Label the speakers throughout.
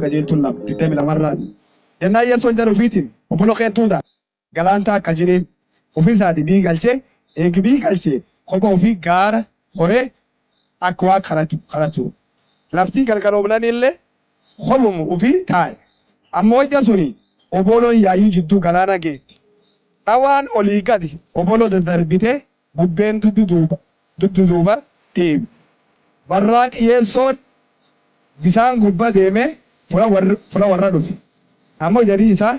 Speaker 1: qajeeltuun lama digdami lamarraa jennaan yeessoon jedhu ofiitiin obboloo keettuudha galaantaa akka jireen ofiisaati bii galchee eegi bii galchee kopha ofii gaara horee akka waa kadhatu laftii galgaloomnan illee homumu ofii taa'e ammoo ija suni obboloon yaayyuu jidduu galaana geetti dhawaan olii gadi obboloo daddarbitee bubbeen dudduuba deemi barraaqi yeessoon bisaan gubbaa deemee fula warra dhufe ammoo jedhii isaa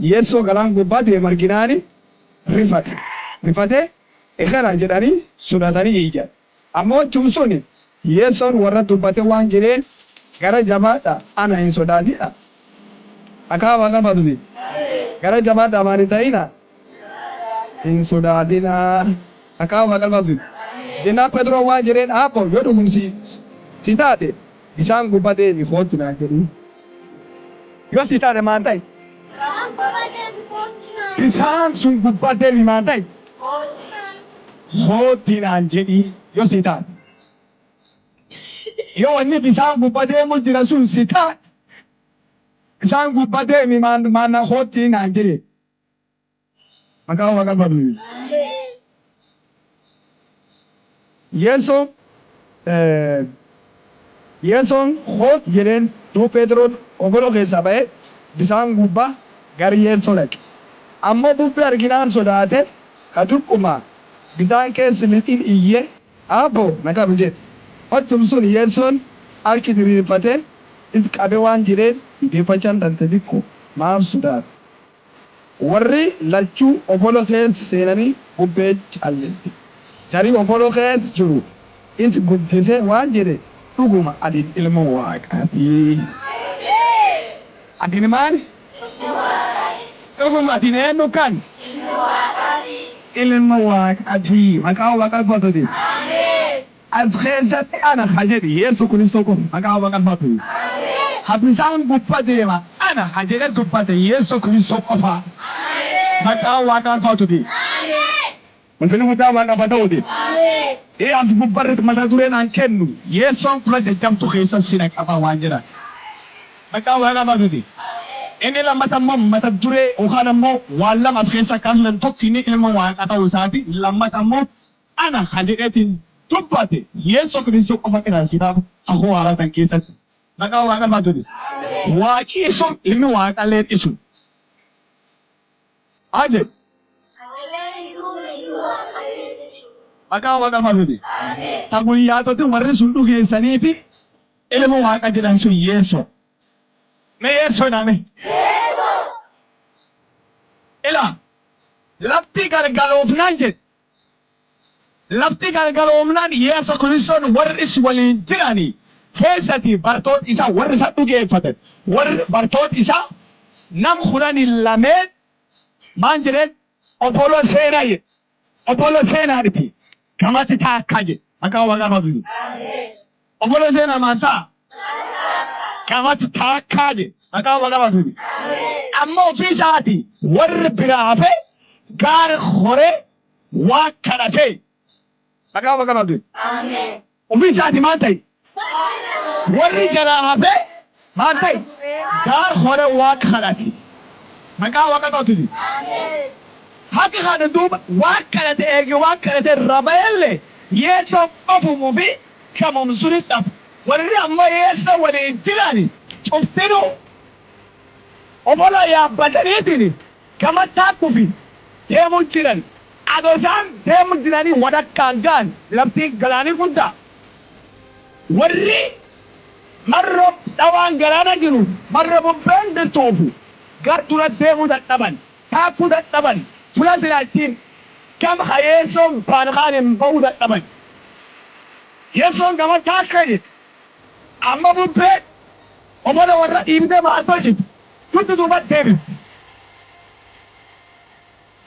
Speaker 1: yeessoo galaan gubbaa deemu arginaani rifatee ekeraa jedhanii sodaatanii iyyan ammoo chumsuni yeessoon warra dubbate waan jedheen gara jabaadha ana hin sodaatidha akaa waaqa fatuti gara jabaadha maan hin ta'ina hin sodaatina akaa waaqa fatuti jennaan Petroo waan jedheen aabbo yoo dhugum si taate bisaan gubbaa deemi kootu naan jedhii yoo si taate maan ta'e bisaan sun gubbaa deemi maan ta'e kootu naan jedhii yoo si taate yoo wanni bisaan gubbaa deemu jira sun si taate bisaan gubbaa deemi maan kootu naan jedhee maqaa waaqa fatuti Yeessoon hoot jedheen duu Peetroon obboloo keessaa ba'ee bisaan gubbaa gara yeessoo dhaqe. Ammoo bubbee arginaan sodaate ka dhukkuma bisaan keessa lixiin iyyee aabbo naqa bujee. Hottum sun yeessoon harki diriirfatee itti qabe waan jireen deeffachaan dhante dhikku maaf sodaate. Warri lachuu obboloo keessa seenanii bubbee caalletti. Jarii obboloo keessa jiru itti guddisee waan jedhe dhuguma ati ilma waaqaati. Ati maali? Dhuguma ati eenyu kan? Ilma waaqaati. Maqaa waaqa fatuti. As keessatti ana hajedi Yesu Kristo kun maqaa waaqa fatuti. Habisaan gubbaa deema ana hajede dubbate Yesu Kristo qofa. Maqaa waaqa fatuti. Wantoonni guddaa waan qaban ta'uuti. As gubbarratti mata dureen aan kennu yeessoon fula jajjabdu keessa sina qaba waan jedhan. Maqaa waaqa fatuti. Inni lammata immoo mata duree yookaan immoo waan lama as keessa kaasulan tokko inni ilma waaqa ta'uu isaati lammata immoo ana kan jedheetiin dubbate Yesu Kristo qofa qinaalchitaaf hahoo haaratan keessatti. Maqaa waaqa fatuti. Waaqi isun ilmi waaqalleen isun. Aje. Maqaa waaqa fatuti. Ta guyyaatoti warri sun dhugeessanii fi ilma waaqa jedhan sun yeessoo. Mee yeessoo naame? Ila lafti galgaloofnaan jedhe. Lafti galgaloofnaan Yesu Kiristoon warri is waliin jiranii keessatti bartoota isaa warri isa dhugeeffatan warri bartoota isaa nam kudhanii lameen maan jedheen obboloo seenaa jedhe. Obboloo seenaa dhiti. Kamati taakkaa jedhe. Maqaa waaqa fatuti. Obboloo seenaa maan ta'a? Kamati taakkaa jedhe. Maqaa waaqa fatuti. Amma ofii isaati warri biraa hafe gaara horee waa kadhatee. Maqaa waaqa fatuti. Ofii isaati maan ta'e? Warri jalaa hafe maan ta'e? Gaara horee waa kadhate. Maqaa waaqa fatuti. Haqi kana duuba waan kadhate eegi waan kadhate rabayelle yeessoo qofumu fi kamum suni dhabu. Warri amma yeessoo waliin jirani cuftinu obboloo yaabbataniitiin gama taakkufi deemuu jiran. Adoo isaan deemuu jiranii walakkaan ga'an laftiin galaanii guddaa. Warri marra dhawaan galaana jiru marra bubbeen dirtuufu gar dura deemuu dadhaban taakkuu dadhaban. Fula silaatiin kam yeessoon baanqaanin ba'uu dadhaban. Yeessoon gama taakka jedhe. Amma bubbeen obboloo warra dhiibdee maaltoo jirtu. Tutti duuba deebifte.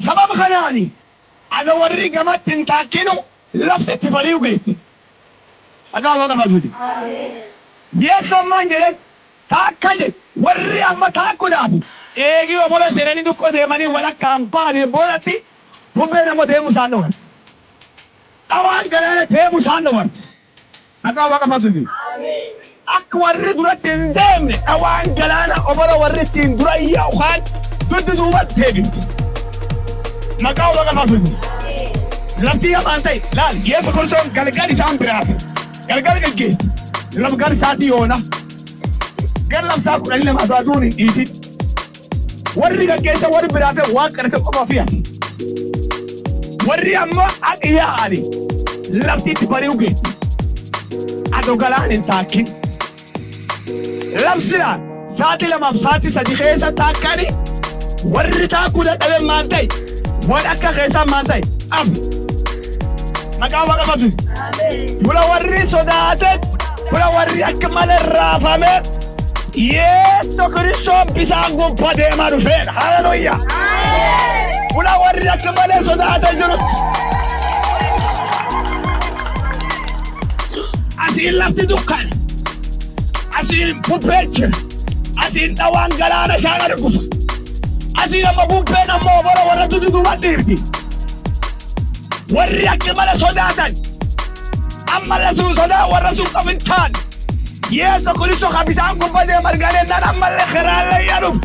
Speaker 1: Sababa kanaani ana warri gamatti hin taakkinu lafti itti bari'u geesse. Maqaa waaqa fatuti. Yeessoon maan jedhe taakka jedhe warri amma taakkuudhaafu. Eegi obboloo seenanii dhukkoo deemanii walakkaan baanii boodatti bubbeen ammoo deemuu isaan dhowwan. Dhawaan galaana deemuu isaan dhowwan. Maqaa waaqa fatuti. warri duratti hin deemne dhawaan galaana obora warri ittiin dura iyyaa'u kaan duddu duubatti deebifti. Maqaa Waaqa maasuuti. Lafti hamaan ta'e laal Yesuus Kiristoos galgal isaan biraati. Galgal gaggeessi. Labgar isaatii yoona. Gar labsaa 12 aduun hin dhiisin. Warri gaggeessa warri biraate waan qarqar qofa fi'a. Warri ammoo yaa'ani laftiitti bari'u geessi. Adoo galaan hin taakkin. Labsira sa'aatii 2 fi sa'aatii 3 keessa taakkani warri taakkuu dadhabe maan ta'e waan akka keessaa maan ta'e maqaa Waaqa maasuuti. Fula warri sodaate fula warri akka malee raafame Yesuus Kiristoos bisaan gubbaa deemaa dhufeera. Haleluuyaa. Fula warri akka malee sodaate jirutti. Asiin lafti dukkan. Asiin bubbeecha. Asiin dhawaan galaana isaan argufa. Asiin amma bubbeen ammoo obora warra dududuuba dhiirti. Warri akka malee sodaatan. Amma la sun sodaa warra sun qabin taan. Yesuus Kiristoos bisaan gubbaa deemaa argaanennaan ammallee karaalee yaaduf.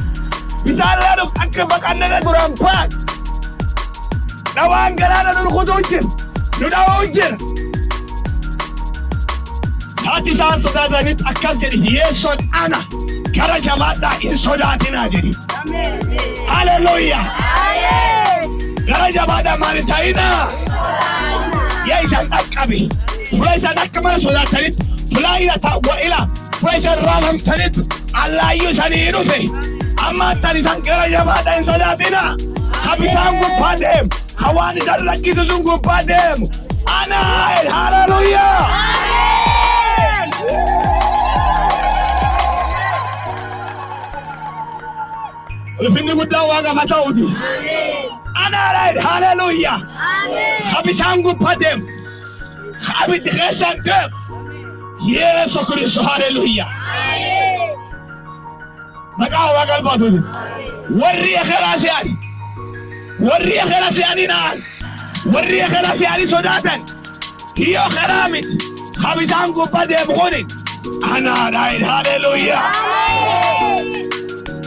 Speaker 1: Bisaan yaaduf akka baqannana duraan paak. Dhawaan galaana nu kutuu jira. Nu dhawuu jira. Saati isaan sodaatanitti akkas jedhi Yesuus ana gara jabaadhaa hin sodaatinaa jedhi. Haleluuyaa. Gara jabaadhaa maal ta'inaa? Yaa isaan dhaqqabe. Fula isaan akka mana sodaatanitti fula fula isaan raafamtanitti allaayyuu isanii dhufe. Amma tan isaan gara jabaadhaa hin sodaatinaa. Bisaan gubbaa deemu. Hawaan isaan rakkisu sun gubbaa deemu. Anaa haleluuyaa. Ulfinni guddaan Waaqa mata'uuti. Anaa haleluuyaa. Bisaan gubbaa deemu. Abiddi keessan deemu. Yesuus Kiristoos haleluuyaa. Maqaa Waaqa albaatuuti. Warri ekeraa se'ani. Warri ekeraa se'anii na'an. Warri ekeraa se'anii sodaatan. Hiyyoo ekeraa miti. Bisaan gubbaa deemu kuni. Anaa haleluuyaa.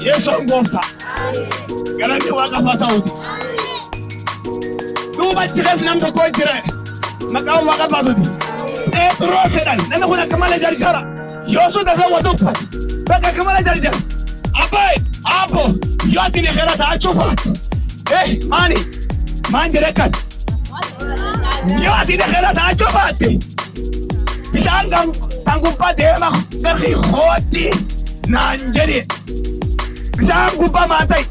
Speaker 1: Yesuus gooftaa. Galanni Waaqa mata'uuti. Duubatti keessa nam tokko jira. Maqaa Waaqa baatuuti. Phexros jedhan namni kun akka malee jarjara. Yoosuu dafee waduuffate. Bakka akka malee jarjara. Abbaa abbo yoo ati ekeraa ta'achuu faatu. Maani maan jedhe kan. Yoo ati ekeraa ta'achuu faatte. Bishaan kan gubbaa deema garri hootti naan jedhe. Bishaan gubbaa maan ta'e.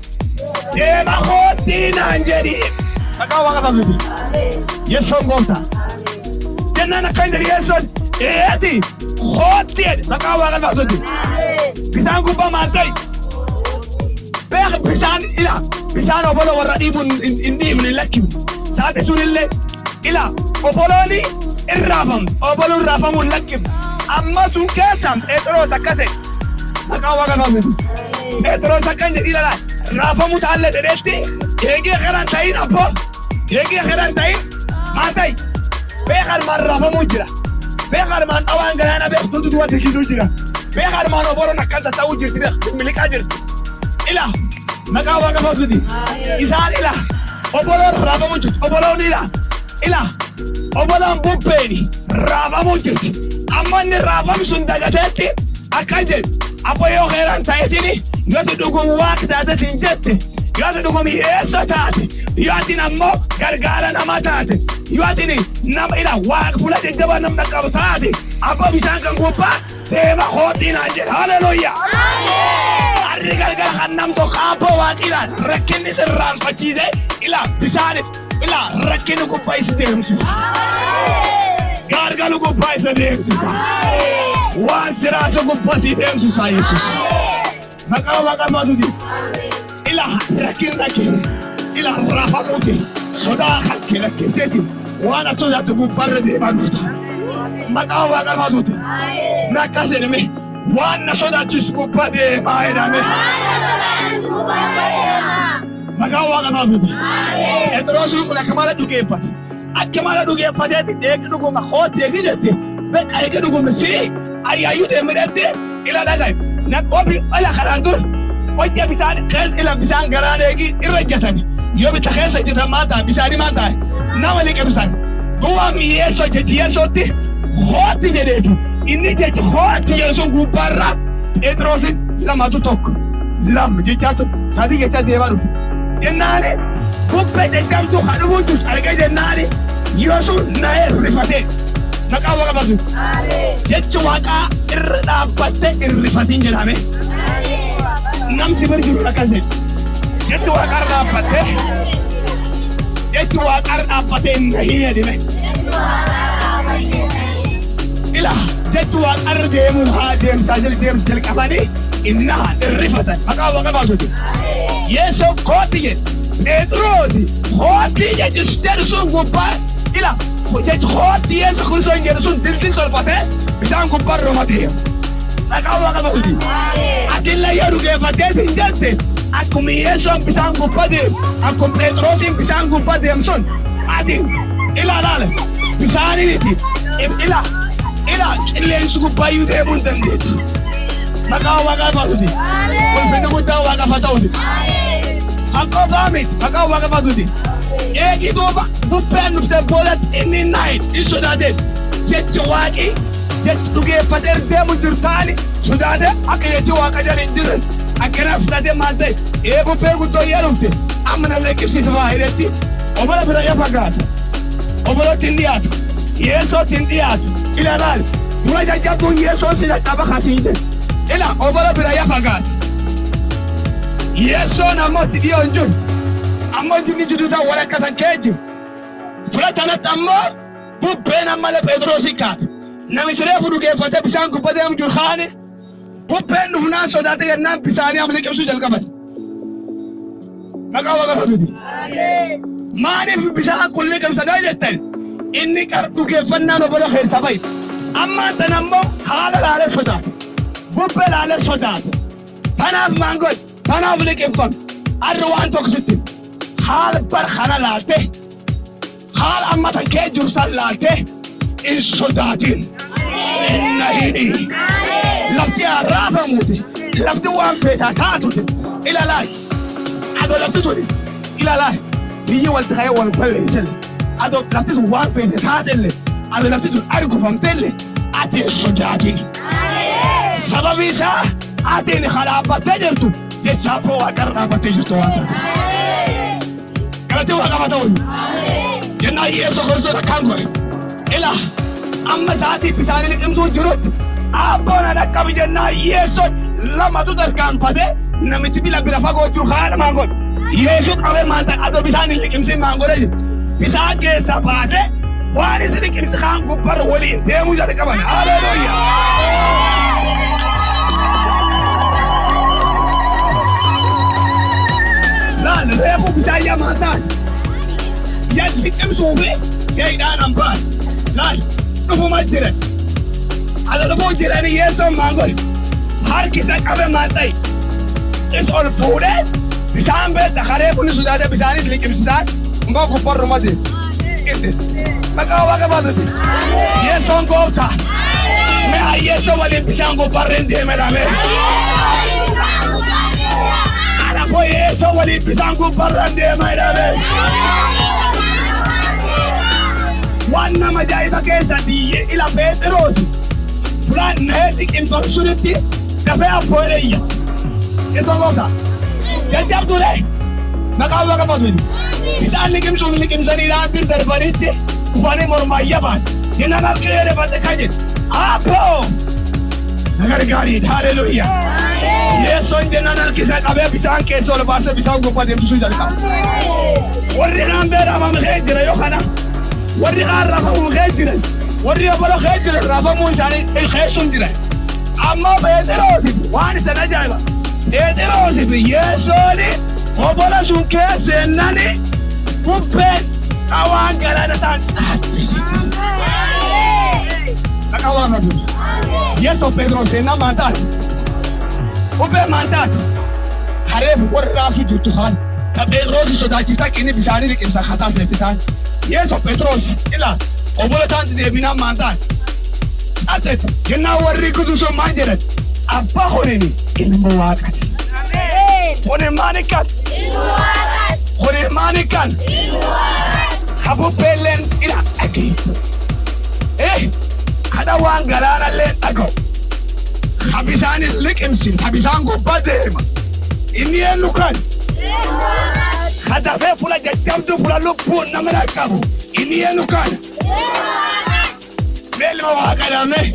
Speaker 1: Deema hootti naan jedhe. Maqaa Waaqa baatuuti. Yesuus gooftaa. Jennaan akka hin jedhe Yesuus ati hootti jedhe. Maqaa Waaqa baatuuti. Bishaan gubbaa maan ta'e. Beek bishaan ila bishaan obolo warra dhiibuun hin dhiibne lakkifne. Saate sunillee ila obolooni hin raafamne. Oboloon raafamuun lakkifne. Amma sun keessan Phexros akkase. Maqaa Waaqa baatuuti. Phexros akka hin jedhe ilaalaa. Raafamu taalle dedheetti eegee ekeraan ta'in abboo eegee ekeraan ta'in maan ta'i beekalmaan raafamuu jira beekalmaan dhawaan galaana beektuutu duwwaa tikiduu jira beekalmaan oboloon akkan tatta'uu jirti beektu miliqaa jirti ila maqaa Waaqa baatuuti isaan ila oboloon raafamuu jirti oboloon ila oboloon bubbeeni raafamuu jirti amma inni raafam sun dagateetti akkan jedhu abbo yoo ekeraan ta'etini Yooti dhugum Waaqa taatetiin jette. Yooti dhugum Yesuus taate. Yootiin ammoo gargaara nama taate. Yootiin nama ila Waaqa fuula jajjabaa namna qabu taate. Abbo bishaan kan gubbaa deema hootii naan jedhe. Haleluuyaa. Harri gargar kan nam tokko abboo Waaqilaan rakkinni sirraan fachiise ila bishaan ila rakkinni gubbaa isa deemsisa. Gargalu gubbaa isa deemsisa. Waan siraatu gubbaa si deemsisa Yesuus. Maqaa Waaqa baatuuti. Ila rakkin. Ila raafamuuti. Sodaa kan rakkinteeti. Waan ati sodaattu gubbaarra deemaa dhufta. Maqaa Waaqa baatuuti. Nakkas jedhame waan na sodaachisu gubbaa deemaa jedhame. Maqaa Waaqa baatuuti. Phexrosiin kun akka mala dhugeeffate. Akka mala dhugeeffateeti eegi dhuguma hootti eegi jette. Beekaa eegi dhuguma si Ayyaayyu deemedhatti ila dhagaye. Naqoobi ala karaan dur hojja bisaan keessa ila bisaan garaan eegi irra jatani. Yoo bitta keessa jitan maata bisaani maata nama liqe bisaan. Duwwaa mi'eessoo jechi yeessootti hooti jedheetu inni jechi hooti yeessuun gubbaarraa Phexrosin lamatu tokko lama jechaatu sadii jecha deemaa dhufu. Jennaani bubbee deddeemtuu kan dhufuun tus argee jennaani Yesuun na'ee rifatee maqaa waaqa basu. Jechi waaqaa irra dhaabbattee irrifatiin jedhame. Namni birjiru akkasii jechi waaqaa irra dhaabbattee jechi waaqaa irra dhaabbattee nahii jedhame. Ila jechi waaqaa irra deemuu haa deemsaa jalqabanii innaha irrifatan maqaa waaqa baasuuti. Yesuun kooti jedhe Phexrosi kooti jechi jedhuun gubbaa ila jechi kooti Yesu Kiristoos jedhuun dildiin tolfatee bishaan gubbaan romatee maqaa waaqa baasuuti. Atilla yoo dhugeeffatee sin jette akkuma Yesuun bishaan gubbaa deemu akkuma Phexrosiin bishaan gubbaa deemu sun ati ila laala bishaaniiti ila qilleensi gubbaayyuu deemuu hin dandeessu. Maqaa waaqa baasuuti. Ulfinni guddaa waaqaaf haa ta'uuti. Akkoo baamiti maqaa waaqa baasuuti. Eegi duuba bubbeen dhuftee boolatti inni naayit in sodaatee jechi waaqii jechi dhugeeffatee deemu jirtaani sodaatee akka jechi waaqa jala hin jiran akkanaaf fudhatee maal ta'e bubbeen guddoo yaa dhufte amma na leqqisiisa hidhetti obbola bira yaa fagaata obbolootti hin dhiyaatu Yesuutti hin dhiyaatu ila laal dura jajjabduun Yesuun sila qaba kasiite ila obbola bira yaa fagaata Yesuun ammoo itti dhiyoo hin jiru ammoo jinni jiruusaa walakkatan kee jiru fudhatanatti ammoo bubbeen ammalee Phexrosi kaata namichi reefu dhugeeffatee bishaan gubbaa deemu jiru kaane bubbeen dhufnaan sodaatee jennaan bisaanii amma liqimsuu jalqaban. Maqaa waaqa baasuuti. Maaliif bishaan kun liqimsadaa jettan inni dhugeeffannaan obbola keessaa bahe ammaan tan ammoo haala laalee sodaata bubbee laalee sodaata tanaaf maangoon tanaaf liqimfame arri waan tokko sitti haala bar kana laalte haala amma tan kee jiru san laalte in sodaatin inna hidhi lafti arraafamuuti lafti waan feetaa taatuti ila laay adoo lafti tuni ila laay biyyi walti kayee wal balleesselle adoo lafti tun waan feete taatelle adoo lafti tun argufamtelle ati sodaatin sababii isaa atiin khalaabbattee jirtu jechaafoo waaqarra dhaabbattee jirtu waan taate. Galatti waaqa haa ta'u jennaan Yesuus Kiristoos akkaan godhe ila amma sa'aatii bisaanii liqimsuu jirutti abboona dhaqqabi jennaan Yesuus lamatu tarkaanfatee namichi bila bira fagoo jiru haadha maan godhe Yesuus qabee maan ta'e adoo bisaan hin liqimsin maan godhe jiru bisaan keessa baasee waan isin liqimsi kaan gubbarra waliin deemuu jalqaban haleluuyaa. Laal reefu bisaan yamaa taate yan liqimsuufi gaidhaan hambaan laal dhufuma jiran ala dhufuu jiranii Yesuun maan godhe harkisa qabe maan ta'e is ol fuudhee bisaan beekta karee kuni sodaatee bisaanis liqimsisaan mbaa gubbarruma deemu qixxe maqaa waaqa baasuuti Yesuun gooftaa mee Yesuun waliin bisaan gubbarreen deeme dhamee Alaafoo Yesuun waliin bisaan gubbarreen deeme dhamee waan nama ajaa'iba keessatti ila Phexrosi fulaan nahee liqimsan sunitti dafee abbooleeyya Yesuun gooftaa jajjabduulee maqaa waaqa baasuuti bisaan liqimsuuf liqimsanii dhaabbiin darbanitti ufanii mormaayya baan jennan harkilee deebate kan jedhu Abboo nagargaariidha haleluuyaa Yesuun jennan harkisa qabee bisaan keessa ol baasee bisaan gubbaa deemsisuu jalqaba warri kaan beedhaman kee jira yoo kana warri kaan rafamuun kee jiran warri obbola kee jiran rafamuun isaanii keessuun jiran ammoo Phexrosi waan isan ajaa'iba Phexrosi fi Yesuun obbola sun keessa ennani bubbeen awaan galaana ta'an maqaa waaqa baasuuti Yesuun Phexrosi ennaa maan taate bubbeen maan taate kareef warri raafuu jirtu kaan ka Phexrosi sodaachisaa qinni bisaanii liqimsa kataa seeffisaan Yesuun Phexrosi ila obbola taanti deebinaan maan taate Aset, kennaa warri kutuso maal jedhan abbaa horeni ilma waaqati. Hore maalikan? Hore maalikan? Habuupheelleen ila dhageessu. Kada waan galaanallee dhaga'u. Habisaanis liqimsin, habisaan gubbaa deema. Inni eenyu kan? Kadafee fula jajjabdu fula lubbuun nama dhaqqabu. Inni eenyu kan? Beelma waaqa dhamee.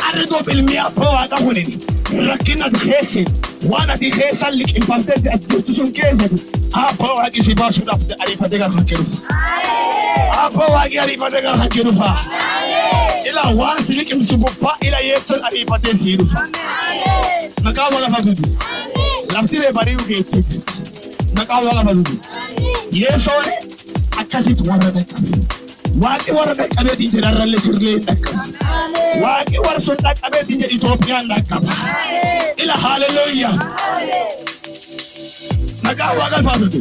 Speaker 1: Arridoo bilmii abbaa waaqa kunini. Rakkina keessi waan ati keessan liqimfamtee jirtu sun keessatti abbaa waaqi si baasuudhaaf ariifatee kan jiru. Abbaa waaqi ariifatee kan jiru fa'a. Ila waan si liqimsu gubbaa ila yeessoon ariifatee si dhufa. Maqaa waaqa fasuuti. Lafti bee bari'uu keessatti. Maqaa waaqa fasuuti. Yeessoon akkasitti warra dhaqqabe. Waaqi warra dhaqqabeetiin jedharrallee sirlee hin dhaqqabe. Waaqi warra sun dhaqqabeetiin jedhi Itoophiyaan dhaqqaba. Ila haaleluyyaa. Maqaa waaqa fasuuti.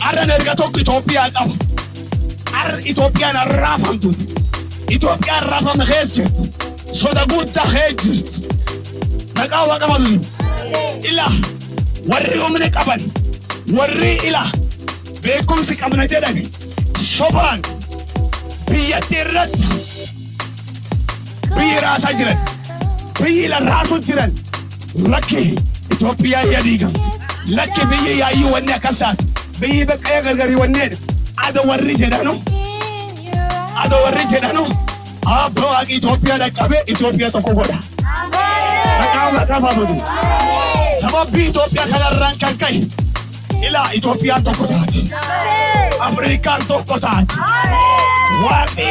Speaker 1: Arran erga tokko Itoophiyaa qaba. Arra Itoophiyaan arraafamtuuti. Itoophiyaan raafame keessa soda guddaa keessa. Maqaa waaqa fasuuti. Ila warri humna qaban warri ila beekumsi qabna jedhani sobaan biyyatti irratti biyyi raasaa jiran biyyi ila raasuu jiran lakki Itoophiyaa yadiiga lakki biyyi yaayyuu wanni akkasaas biyyi baqqaya gargari wanneedha ada warri jedhanu abbaa waaqi Itoophiyaa dhaqqabe Itoophiyaa tokko godha. Maqaa waaqa fasuuti. Sababbi Itoophiyaa kanarraan kan ka'e ila Itoophiyaan tokko taati. Afrikaan tokko taati. Waaqni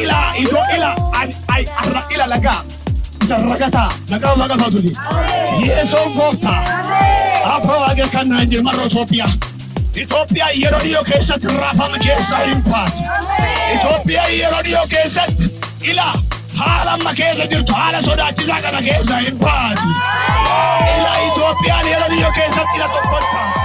Speaker 1: ila lagaa darragataa maqaa waaqa fasuuti. Yeesoon gooftaa abbaa waaqa kan naan jedhu marra Itoophiyaa. Itoophiyaa yeroo dhiyoo keessatti raafama keessaa hin baatu. Itoophiyaa yeroo dhiyoo keessatti ila haala amma keessa jirtu haala sodaachisaa kana keessaa hin baatu. Ila Itoophiyaan yeroo dhiyoo keessatti ila tokko hin baatu.